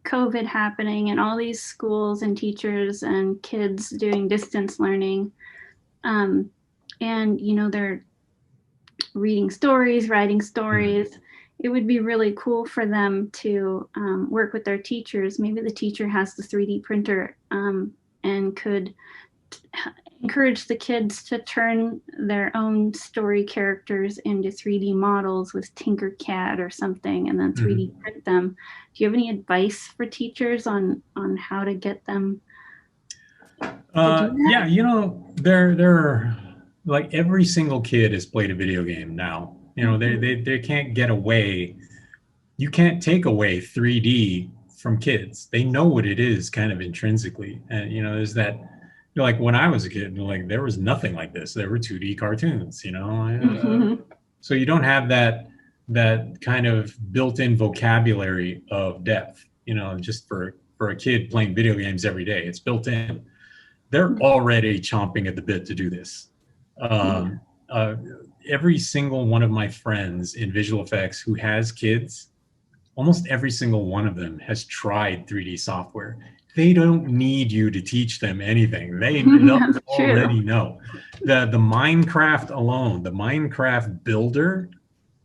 COVID happening and all these schools and teachers and kids doing distance learning. And, they're reading stories, writing stories. Mm-hmm. It would be really cool for them to work with their teachers. Maybe the teacher has the 3D printer and could encourage the kids to turn their own story characters into 3D models with Tinkercad or something, and then 3D print them. Do you have any advice for teachers on how to get them to do that? Yeah, they're like, every single kid has played a video game now. They can't get away. You can't take away 3D from kids. They know what it is kind of intrinsically. And, there's that, like when I was a kid, like there was nothing like this. There were 2D cartoons, so you don't have that kind of built-in vocabulary of depth, just for a kid playing video games every day. It's built in. They're already chomping at the bit to do this. Every single one of my friends in visual effects who has kids, almost every single one of them has tried 3D software. They don't need you to teach them anything. They already know. The Minecraft alone, the Minecraft builder,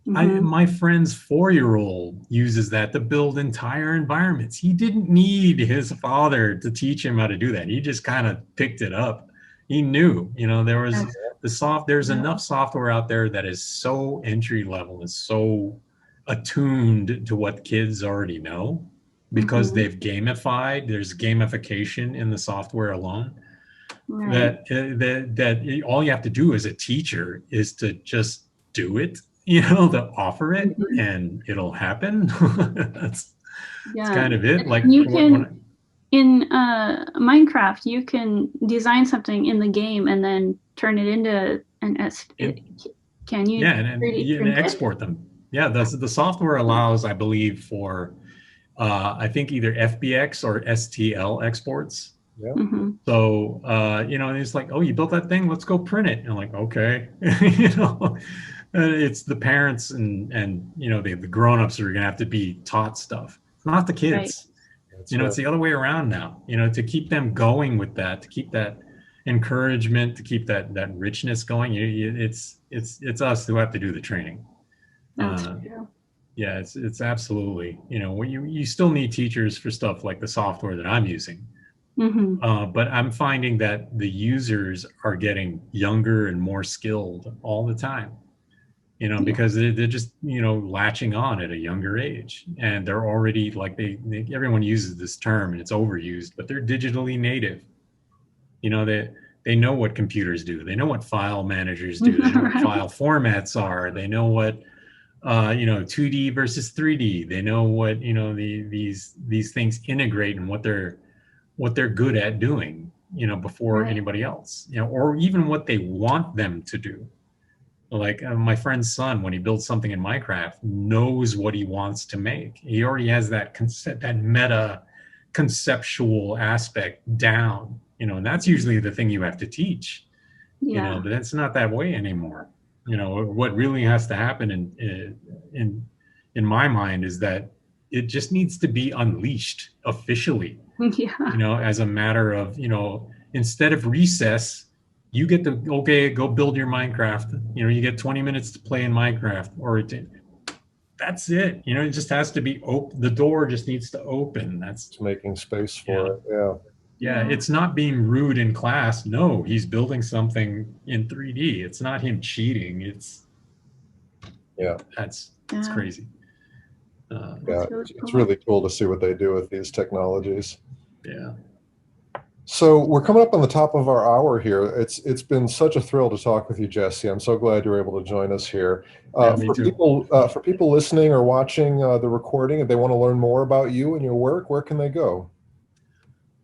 my friend's 4-year-old uses that to build entire environments. He didn't need his father to teach him how to do that. He just kind of picked it up. He knew, you know, there's enough software out there that is so entry level and so attuned to what kids already know, because they've gamified. There's gamification in the software alone. That all you have to do as a teacher is to just do it, you know, to offer it, and it'll happen. That's kind of it. Like you can in Minecraft, you can design something in the game and then turn it into an can you? Yeah, and export them. Yeah, the software allows, I believe, for I think either FBX or STL exports. Yeah. So you know, and it's like, oh, you built that thing, let's go print it. And I'm like, okay. You know, it's the parents and you know, the grown-ups who are gonna have to be taught stuff, not the kids. You know, it's the other way around now, you know, to keep them going with that, to keep that encouragement, to keep that richness going. It's us who have to do the training. Yeah, it's absolutely, you know, you still need teachers for stuff like the software that I'm using. But I'm finding that the users are getting younger and more skilled all the time, you know, because they're just, you know, latching on at a younger age, and they're already like, everyone uses this term and it's overused, but they're digitally native. You know, they know what computers do. They know what file managers do. They know what file formats are. They know what, you know, 2D versus 3D. They know what, you know, these things integrate and what they're good at doing, you know, before anybody else, you know, or even what they want them to do. Like my friend's son, when he builds something in Minecraft, knows what he wants to make. He already has that meta conceptual aspect down, you know, and that's usually the thing you have to teach, you know, but it's not that way anymore. You know, what really has to happen in my mind is that it just needs to be unleashed officially. You know, as a matter of, you know, instead of recess, you get to, okay, go build your Minecraft. You know, you get 20 minutes to play in Minecraft, or that's it. You know, it just has to be open. The door just needs to open. That's making space for it. Yeah, it's not being rude in class. No, he's building something in 3D. It's not him cheating. It's it's crazy. It's really cool to see what they do with these technologies. Yeah. So we're coming up on the top of our hour here. It's been such a thrill to talk with you, Jesse. I'm so glad you're able to join us here. For people listening or watching the recording, if they want to learn more about you and your work, where can they go?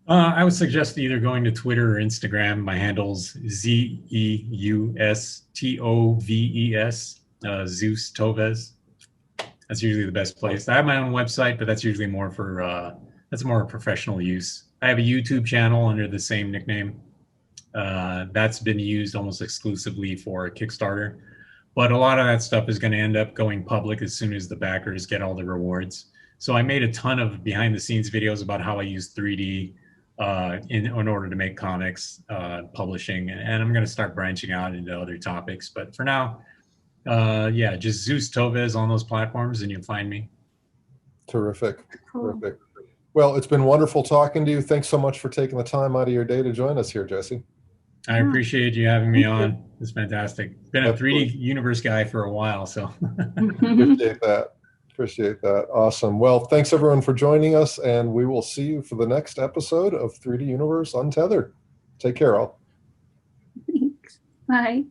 I would suggest either going to Twitter or Instagram. My handle's ZEUSTOVES, Zeus Toves. That's usually the best place. I have my own website, but that's usually more for that's more professional use. I have a YouTube channel under the same nickname. That's been used almost exclusively for Kickstarter, but a lot of that stuff is going to end up going public as soon as the backers get all the rewards. So I made a ton of behind the scenes videos about how I use 3D in order to make comics, publishing, and I'm going to start branching out into other topics. But for now, just Zeus Toves on those platforms and you'll find me. Terrific. Terrific. Well, it's been wonderful talking to you. Thanks so much for taking the time out of your day to join us here, Jesse. I appreciate you having me on. It's fantastic. Been a 3D universe guy for a while, so. Appreciate that. Appreciate that. Awesome. Well, thanks everyone for joining us, and we will see you for the next episode of 3D Universe Untethered. Take care, all. Thanks. Bye.